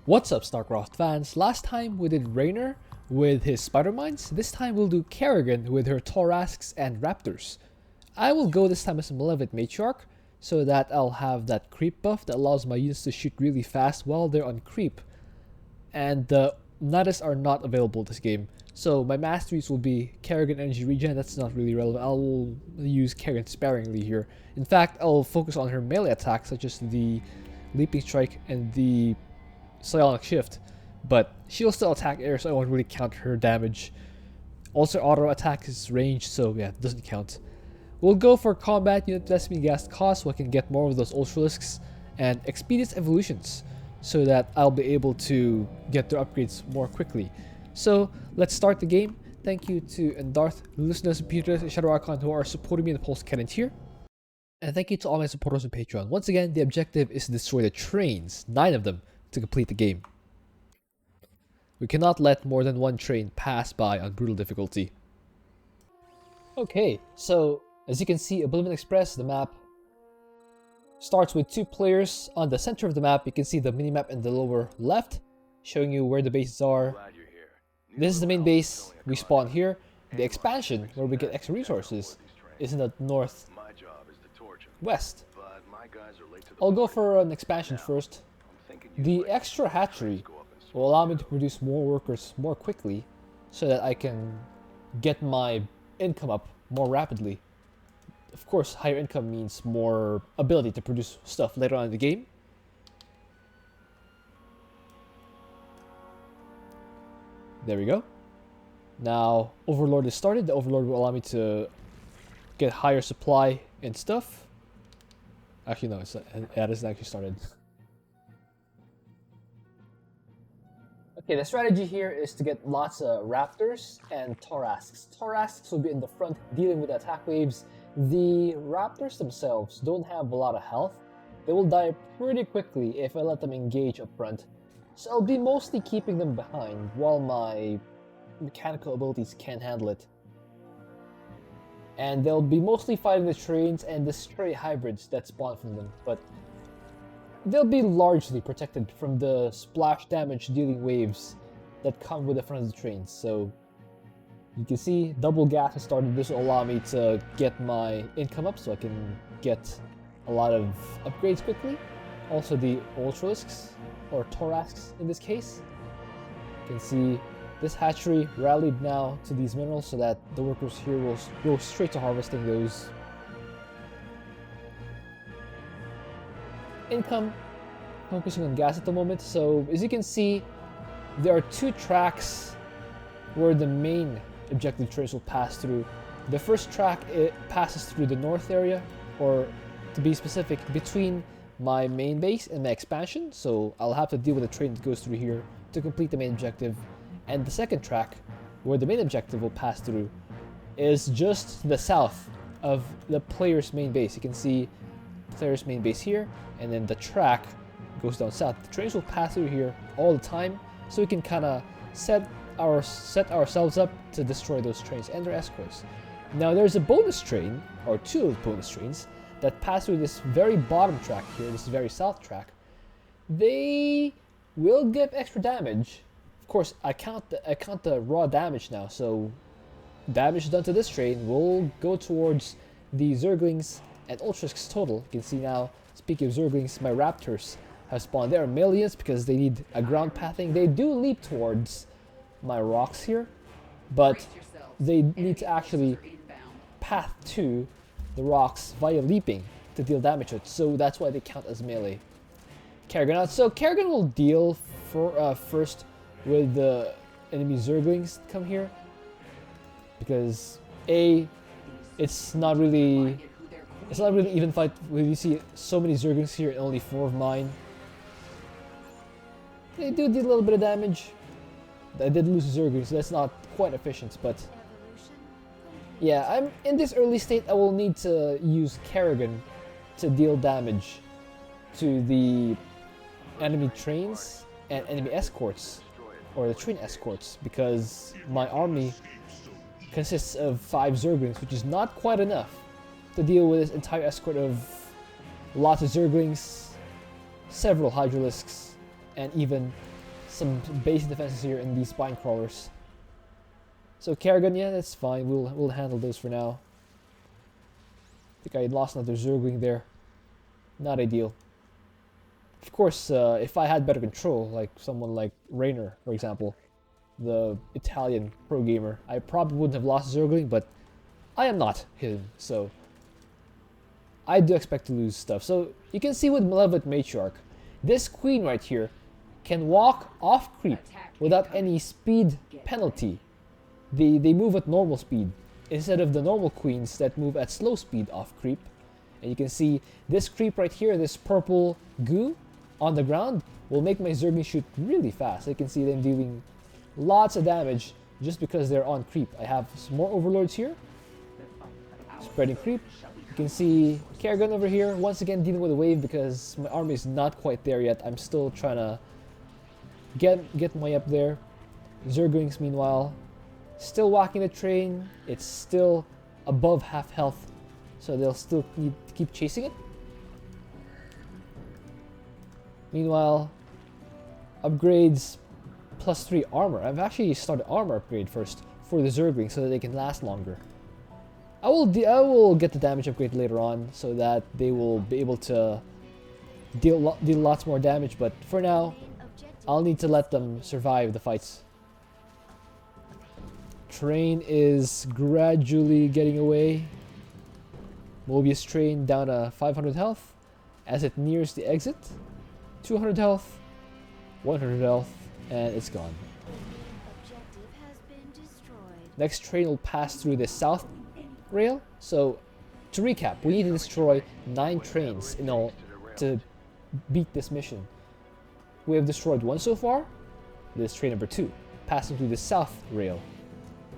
What's up, Starcraft fans? Last time we did Rainer with his spider mines. This time we'll do Kerrigan with her Torrasques and Raptors. I will go this time as a malevolent matriarch so that I'll have that creep buff that allows my units to shoot really fast while they're on creep. And the Nadas are not available this game. So my masteries will be Kerrigan energy regen. That's not really relevant. I'll use Kerrigan sparingly here. In fact, I'll focus on her melee attacks such as the leaping strike and the psionic shift, but she'll still attack air, so I won't really count her damage. Also, auto attack is ranged, so yeah, it doesn't count. We'll go for combat unit less me gas cost so I can get more of those ultralisks and expedient evolutions so that I'll be able to get their upgrades more quickly. So let's start the game. Thank you to Endarth, Listeners, Peter, Shadow Archon who are supporting me in the Pulse Cannon tier. And thank you to all my supporters on Patreon. Once again, the objective is to destroy the trains, 9 of them, to complete the game. We cannot let more than one train pass by on brutal difficulty. Okay, so as you can see, Oblivion Express, the map starts with 2 players. On the center of the map, you can see the minimap in the lower left, showing you where the bases are. This is the main base. We spawn here. The expansion, where we get extra resources, is in the northwest. I'll go for an expansion first. The extra hatchery will allow me to produce more workers more quickly so that I can get my income up more rapidly. Of course, higher income means more ability to produce stuff later on in the game. There we go. Now, Overlord is started. The Overlord will allow me to get higher supply and stuff. Actually, no, that isn't actually started. Okay, the strategy here is to get lots of Raptors and Torrasques. Torrasques will be in the front dealing with attack waves. The Raptors themselves don't have a lot of health. They will die pretty quickly if I let them engage up front. So I'll be mostly keeping them behind while my mechanical abilities can handle it. And they'll be mostly fighting the trains and the stray hybrids that spawn from them, but they'll be largely protected from the splash damage dealing waves that come with the front of the trains. So you can see double gas has started. This will allow me to get my income up so I can get a lot of upgrades quickly. Also the ultralisks, or Torrasques in this case. You can see this hatchery rallied now to these minerals so that the workers here will go straight to harvesting those. Income, focusing on gas at the moment. So as you can see, there are 2 tracks where the main objective trains will pass through. The first track, it passes through the north area, or to be specific, between my main base and my expansion. So I'll have to deal with a train that goes through here to complete the main objective. And the second track, where the main objective will pass through, is just to the south of the player's main base. You can see player's main base here, and then the track goes down south. The trains will pass through here all the time, so we can kind of set ourselves up to destroy those trains and their escorts. Now there's a bonus train, or 2 bonus trains, that pass through this very bottom track here, this very south track. They will give extra damage. Of course, I count the raw damage now, so damage done to this train will go towards the Zerglings and Ultrasques total. You can see now, speaking of Zerglings, my Raptors have spawned. They are millions because they need a ground pathing. They do leap towards my rocks here, but they need to actually path to the rocks via leaping to deal damage to it. So that's why they count as melee. Kerrigan. So Kerrigan will deal for first with the enemy Zerglings that come here, because it's not really even fight when you see so many Zerglings here and only 4 of mine. They do deal a little bit of damage. I did lose Zerglings, so that's not quite efficient, but yeah, I'm in this early state. I will need to use Kerrigan to deal damage to the enemy trains and enemy escorts, or the train escorts, because my army consists of 5 Zerglings, which is not quite enough to deal with this entire escort of lots of Zerglings, several Hydralisks, and even some basic defenses here in these spine crawlers. So Kerrigan, yeah, that's fine. We'll handle those for now. I think I lost another Zergling there. Not ideal. Of course, if I had better control, like someone like Rainer, for example, the Italian pro gamer, I probably wouldn't have lost Zergling, but I am not him, so I do expect to lose stuff. So you can see with Malevolent Matriarch, this queen right here can walk off creep without any speed penalty. They move at normal speed instead of the normal queens that move at slow speed off creep. And you can see this creep right here, this purple goo on the ground, will make my Zergling shoot really fast. You can see them dealing lots of damage just because they're on creep. I have some more overlords here, spreading creep. You can see Kerrigan over here, once again dealing with a wave because my army is not quite there yet. I'm still trying to get my up there. Zerglings, meanwhile, still walking the train. It's still above half health, so they'll still need to keep chasing it. Meanwhile, upgrades +3 armor. I've actually started armor upgrade first for the Zergling so that they can last longer. I will get the damage upgrade later on so that they will be able to deal lots more damage, but for now, I'll need to let them survive the fights. Train is gradually getting away. Mobius train down to 500 health as it nears the exit. 200 health, 100 health, and it's gone. Next train will pass through the south rail. So, to recap, we need to destroy 9 trains in all to beat this mission. We have destroyed 1 so far. This train number 2, passing through the south rail.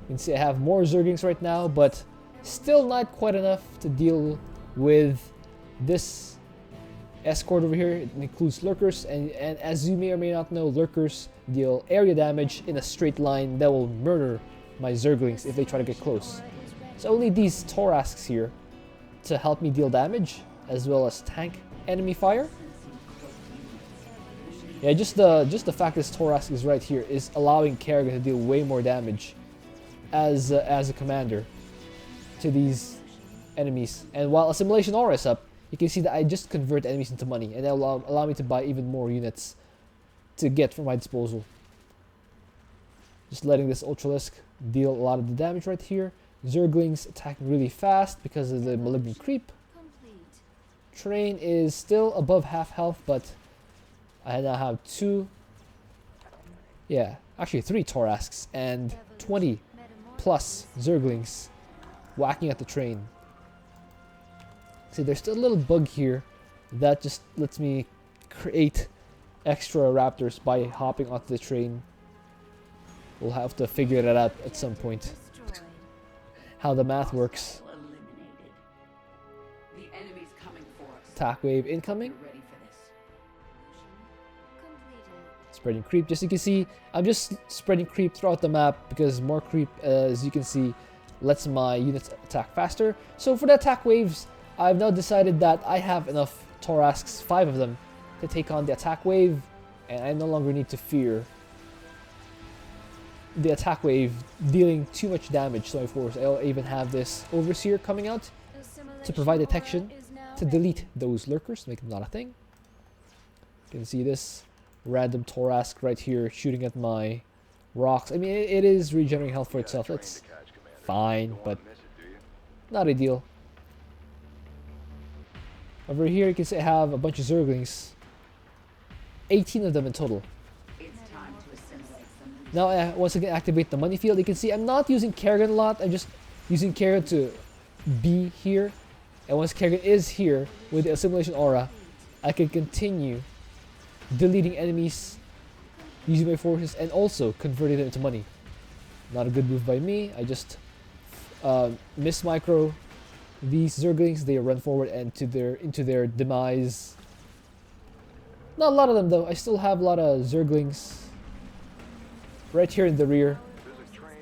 You can see I have more Zerglings right now, but still not quite enough to deal with this escort over here. It includes lurkers, and as you may or may not know, lurkers deal area damage in a straight line that will murder my Zerglings if they try to get close. So I'll need these Torrasques here to help me deal damage, as well as tank enemy fire. Yeah, just the fact this Torrasque is right here is allowing Kerrigan to deal way more damage as a commander to these enemies. And while Assimilation Aura is up, you can see that I just convert enemies into money, and that will allow me to buy even more units to get from my disposal. Just letting this Ultralisk deal a lot of the damage right here. Zerglings attacking really fast because of the Malignant creep. Train is still above half health, but I now have 2, yeah, actually 3 Torrasques and 20 plus Zerglings whacking at the train. See, there's still a little bug here that just lets me create extra Raptors by hopping onto the train. We'll have to figure that out at some point, how the math works. Attack wave incoming. Spreading creep. Just so you can see, I'm just spreading creep throughout the map because more creep, as you can see, lets my units attack faster. So for the attack waves, I've now decided that I have enough Torrasques, 5 of them, to take on the attack wave, and I no longer need to fear the attack wave dealing too much damage to my force. I'll even have this Overseer coming out to provide detection to delete those lurkers, make them not a thing. You can see this random Torrasque right here shooting at my rocks. I mean, it is regenerating health for itself. It's fine, but not ideal. Over here, you can see I have a bunch of Zerglings. 18 of them in total. Now I once again activate the money field. You can see I'm not using Kerrigan a lot. I'm just using Kerrigan to be here. And once Kerrigan is here with the Assimilation Aura, I can continue deleting enemies, using my forces, and also converting them into money. Not a good move by me. I just miss micro these Zerglings. They run forward and into their demise. Not a lot of them though. I still have a lot of Zerglings right here in the rear,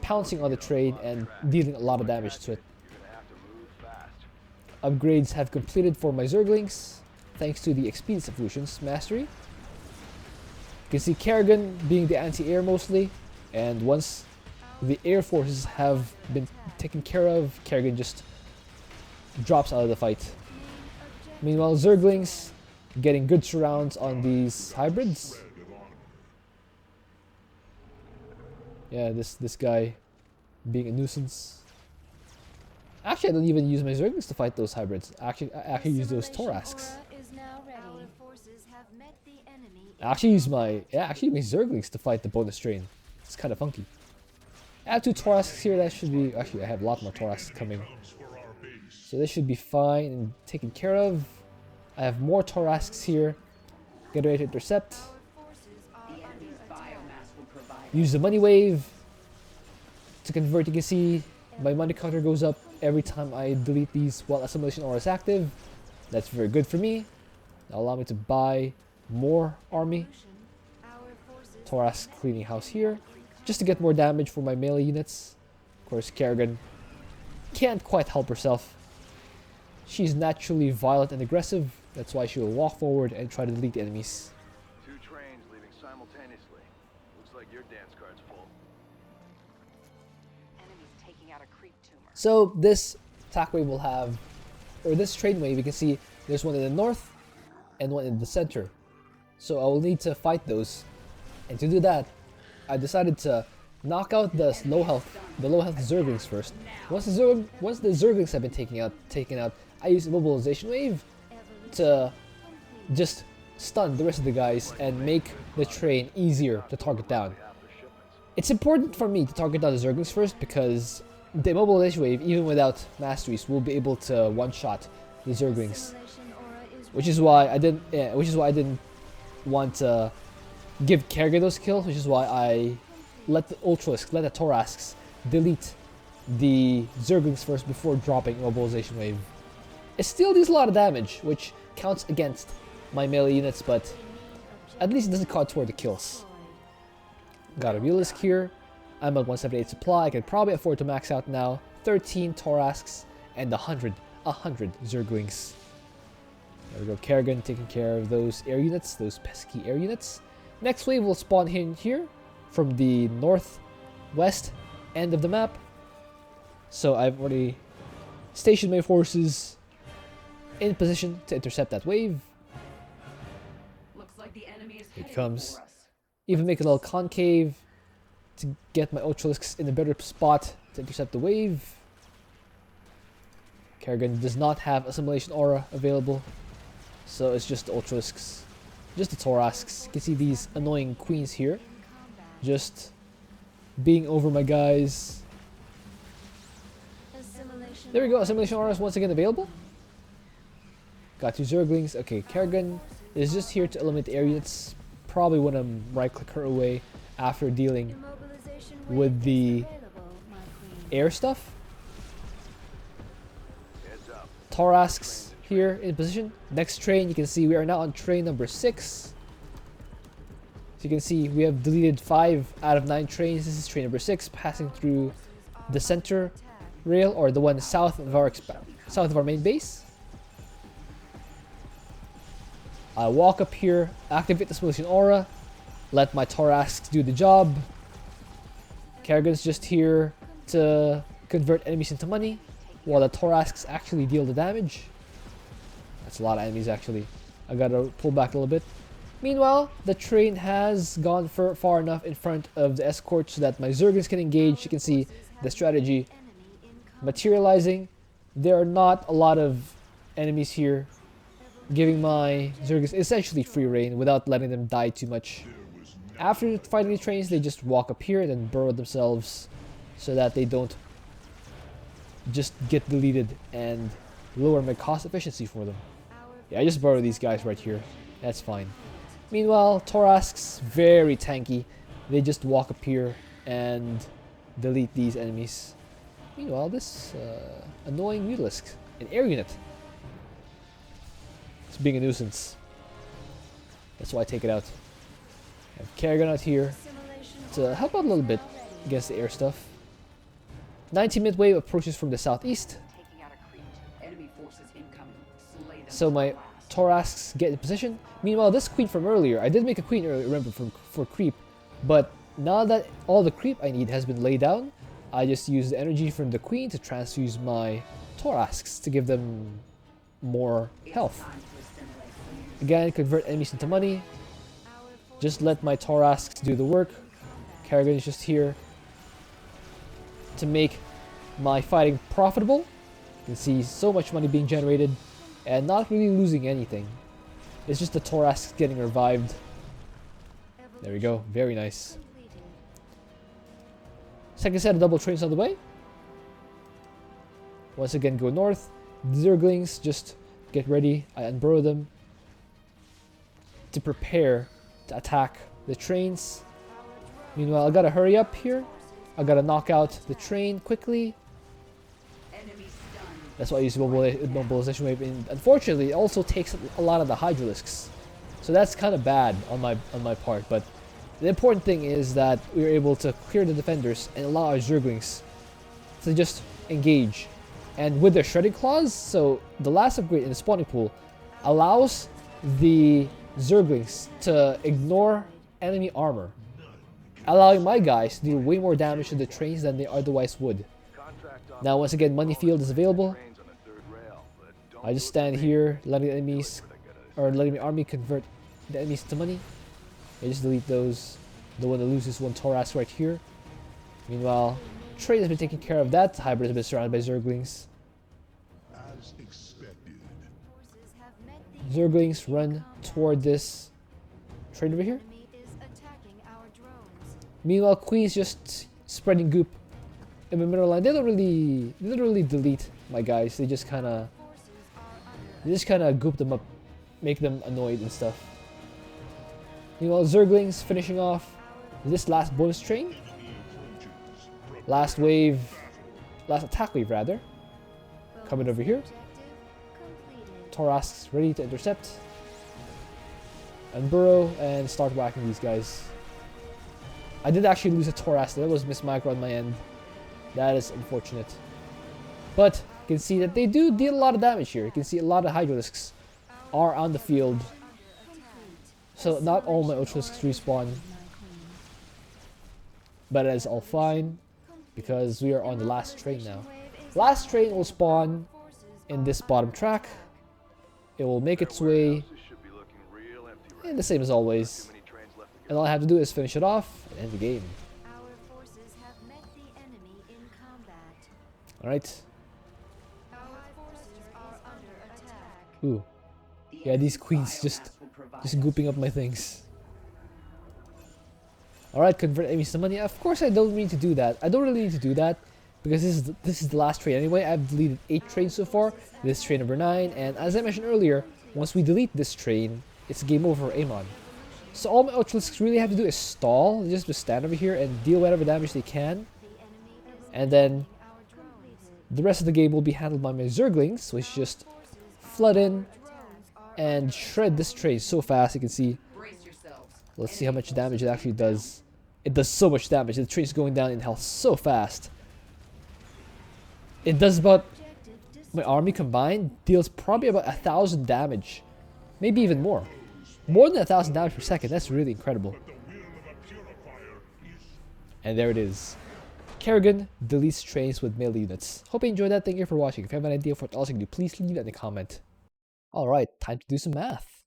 pouncing on the train and dealing a lot of damage to it. Upgrades have completed for my Zerglings thanks to the Expedience Evolutions Mastery. You can see Kerrigan being the anti-air mostly, and once the air forces have been taken care of, Kerrigan just drops out of the fight. Meanwhile, Zerglings getting good surrounds on these hybrids. Yeah, this guy being a nuisance. Actually, I don't even use my Zerglings to fight those hybrids. I actually use those Torrasques. I actually use my Zerglings to fight the bonus train. It's kind of funky. I have 2 Torrasques here. That should be actually I have a lot more Torrasques coming, so this should be fine and taken care of. I have more Torrasques here. Get ready to intercept. Use the money wave to convert. You can see my money counter goes up every time I delete these while assimilation aura is active. That's very good for me. That'll allow me to buy more army. Torrasque cleaning house here, just to get more damage for my melee units. Of course, Kerrigan can't quite help herself. She's naturally violent and aggressive. That's why she will walk forward and try to delete enemies. 2 trains leaving simultaneously. Looks like your dance card's full. Enemies taking out a creep tumor. So this attack wave will have, or this train wave, you can see there's one in the north and one in the center. So I will need to fight those. And to do that, I decided to knock out the low health Zerglings first. Once the Zerglings have been taken out, I use immobilization wave to just stun the rest of the guys and make the train easier to target down. It's important for me to target down the Zerglings first because the immobilization wave, even without masteries, will be able to one-shot the Zerglings, which is why I didn't want to give Kerrigan those kills, which is why I let the Torrasques delete the Zerglings first before dropping immobilization wave. It still deals a lot of damage, which counts against my melee units, but at least it doesn't count toward the kills. Got a Realisk here. I'm at 178 supply. I can probably afford to max out now. 13 Torrasques and 100 Zerglings. There we go. Kerrigan taking care of those air units, those pesky air units. Next wave will spawn in here from the northwest end of the map. So I've already stationed my forces in position to intercept that wave. Looks like the enemy is Here it comes. Even make a little concave to get my Ultralisks in a better spot to intercept the wave. Kerrigan does not have assimilation aura available, so it's just the Ultralisks, just the Torrasques. You can see these annoying queens here, just being over my guys. There we go, assimilation aura is once again available. Got 2 Zerglings. Okay, Kerrigan is just here to eliminate the air units. Probably want to right-click her away after dealing with the air stuff. Torrasques here in position. Next train, you can see we are now on train number 6. So you can see we have deleted 5 out of 9 trains. This is train number 6, passing through the center rail, or the one south of our main base. I walk up here, activate the assimilation aura, let my Torrasques do the job. Kerrigan's just here to convert enemies into money, while the Torrasques actually deal the damage. That's a lot of enemies actually. I gotta pull back a little bit. Meanwhile, the train has gone far enough in front of the escort so that my Zerglings can engage. You can see the strategy materializing. There are not a lot of enemies here, giving my Zerglings essentially free reign without letting them die too much. After fighting the trains, they just walk up here and then burrow themselves so that they don't just get deleted and lower my cost efficiency for them. Yeah, I just burrow these guys right here. That's fine. Meanwhile, Torrasques, very tanky. They just walk up here and delete these enemies. Meanwhile, this annoying Mutalisk, an air unit, it's being a nuisance. That's why I take it out. I have Kerrigan out here to help out a little bit against the air stuff. 90-minute wave approaches from the southeast. So my Torrasques get in position. Meanwhile, this queen from earlier, I did make a queen earlier, remember, for creep, but now that all the creep I need has been laid down, I just use the energy from the queen to transfuse my Torrasques to give them more health. Again, convert enemies into money. Just let my Torrasques do the work. Kerrigan is just here to make my fighting profitable. You can see so much money being generated and not really losing anything. It's just the Torrasques getting revived. There we go, very nice. Second set of double trains on the way. Once again, go north. Zerglings, just get ready. I unburrow them to prepare to attack the trains. Meanwhile, I gotta hurry up here. I gotta knock out the train quickly. That's why I use mobilization wave. And unfortunately, it also takes a lot of the hydralisks, so that's kind of bad on my part. But the important thing is that we were able to clear the defenders and allow our Zerglings to just engage. And with their shredding claws, so the last upgrade in the spawning pool allows the Zerglings to ignore enemy armor, allowing my guys to do way more damage to the trains than they otherwise would. Now, once again, money field is available. I just stand here, letting enemies, or letting my army convert the enemies to money. I just delete those. The one that loses one Torrasque right here. Meanwhile, train has been taking care of that. Hybrid has been surrounded by Zerglings. Zerglings run toward this train over here. Meanwhile, Queen's just spreading goop in the middle line. They don't really delete my guys. They just kind of goop them up, make them annoyed and stuff. Meanwhile, Zerglings finishing off this last bonus train. Last attack wave rather. Coming over here. Torrasques ready to intercept. Unburrow and start whacking these guys. I did actually lose a Torrasque. That was mismicro on my end. That is unfortunate. But you can see that they do deal a lot of damage here. You can see a lot of Hydralisks are on the field. So not all my Ultralisks respawn. But that is all fine, because we are on the last train now. Last train will spawn in this bottom track. It will make its way in the same as always. And all I have to do is finish it off and end the game. Alright. Ooh. Yeah, these queens just gooping up my things. Alright, convert enemies to money. Of course I don't need to do that. I don't really need to do that, because this is the last train anyway. I've deleted 8 trains so far. This is train number 9, and as I mentioned earlier, once we delete this train, it's game over for Amon. So all my Ultralisks really have to do is stall, just to stand over here and deal whatever damage they can. And then the rest of the game will be handled by my Zerglings, which just flood in and shred this train so fast. You can see. Let's see how much damage it actually does. It does so much damage. The train's going down in health so fast. It does about, my army combined deals probably about 1,000 damage. Maybe even more. More than 1,000 damage per second. That's really incredible. And there it is. Kerrigan deletes trains with melee units. Hope you enjoyed that. Thank you for watching. If you have an idea for what else you can do, please leave it in the comment. Alright, time to do some math.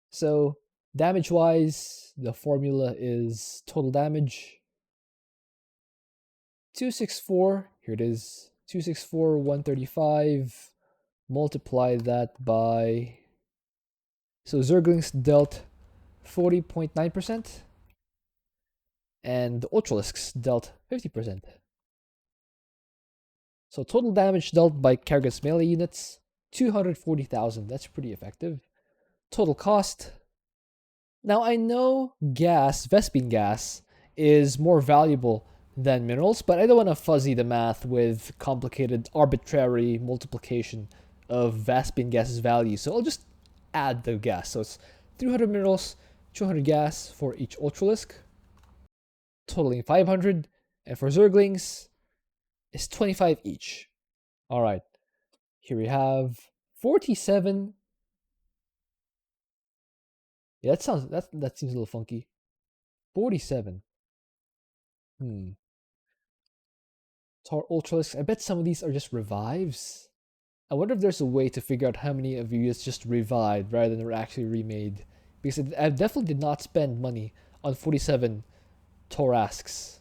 So, damage wise, the formula is total damage 264. Here it is. 264, 135. Multiply that by. So Zerglings dealt 40.9%. And the Ultralisks dealt 50%. So total damage dealt by Kerrigan's melee units, 240,000. That's pretty effective. Total cost. Now I know gas, Vespene gas, is more valuable than minerals, but I don't want to fuzzy the math with complicated arbitrary multiplication of Vespene gas's value. So I'll just add the gas. So it's 300 minerals, 200 gas for each Ultralisk, totaling 500. And for Zerglings, it's 25 each. Alright, here we have 47 Yeah, that seems a little funky. 47. Ultralisks. I bet some of these are just revives. I wonder if there's a way to figure out how many of you is just revived rather than were actually remade. Because I definitely did not spend money on 47 Torrasques.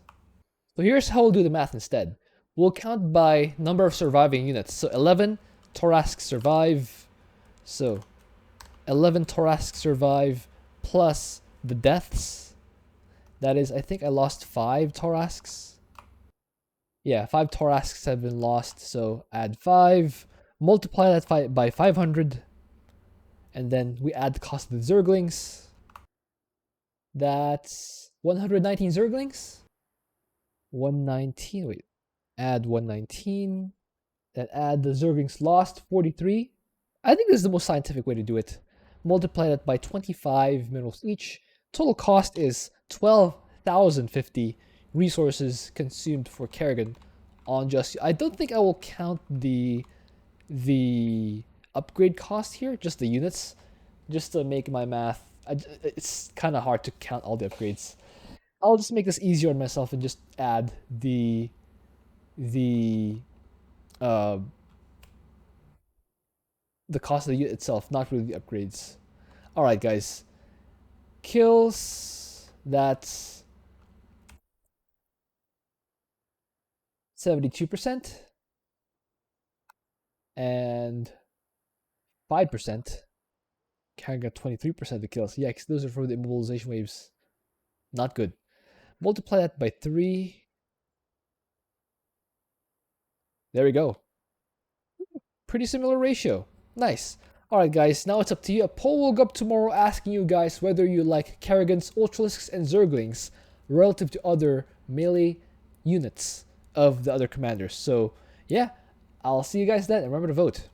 So here's how we'll do the math instead. We'll count by number of surviving units. So 11 Torrasques survive. So 11 Torrasques survive plus the deaths. That is, I think I lost 5 Torrasques. Yeah, 5 Torrasques have been lost. So add 5. Multiply that by 500. And then we add the cost of the Zerglings. That's 119 Zerglings. 119, wait. Add 119. Then add the Zerglings lost, 43. I think this is the most scientific way to do it. Multiply that by 25 minerals each. Total cost is 12,050 resources consumed for Kerrigan on just... I don't think I will count the upgrade cost here, just the units, just to make my math. It's kind of hard to count all the upgrades. I'll just make this easier on myself and just add the cost of the unit itself, not really the upgrades. Alright guys. Kills, that's 72%. And 5%. Karen got 23% of the kills. Yeah, because those are for the immobilization waves. Not good. Multiply that by 3. There we go. Pretty similar ratio. Nice. Alright guys, now it's up to you. A poll will go up tomorrow asking you guys whether you like Kerrigan's Ultralisks and Zerglings relative to other melee units of the other commanders. So yeah, I'll see you guys then, and remember to vote.